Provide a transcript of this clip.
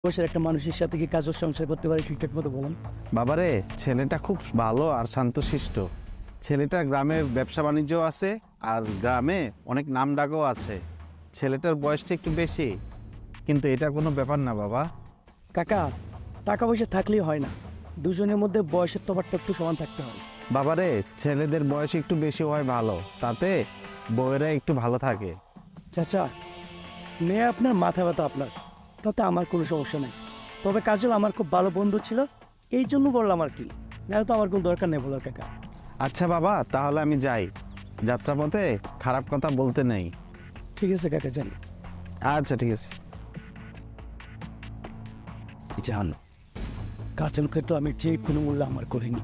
বয়সের একটা মানুষের সাথে কি কাজের সংসার করতে পারে ঠিকঠাক মতো বলুন? বাবারে, ছেলেটা খুব ভালো আর শান্তশিষ্ট। ছেলেটার গ্রামে ব্যবসা বাণিজ্য আছে আর গ্রামে অনেক নামডাকও আছে। ছেলেটার বয়সটা একটু বেশি, কিন্তু এটা কোনো ব্যাপার না বাবা। কাকা, টাকা পয়সা থাকলেই হয় না, দুজনের মধ্যে বয়সের তফাৎটা একটু সমান থাকতে হয়। বাবারে, ছেলেদের বয়স একটু বেশি হয় ভালো, তাতে বউয়েরা একটু ভালো থাকে। চাচা, মেয়ে আপনার, মাথা ব্যথা আপনার, তাতে আমার কোনো সমস্যা নেই। তবে কাজল আমার খুব ভালো বন্ধু ছিল, এই জন্য বললাম আর কি, নাহলে তো আমার কোনো দরকার নেই বলার কাকা। আচ্ছা বাবা, তাহলে আমি যাই। যাত্রাপথে খারাপ কথা বলতে নেই। ঠিক আছে কাকা, জানি। আচ্ছা ঠিক আছে। জান, কাজলকে তো আমি যে কোনো মূল্য আমার করিনি।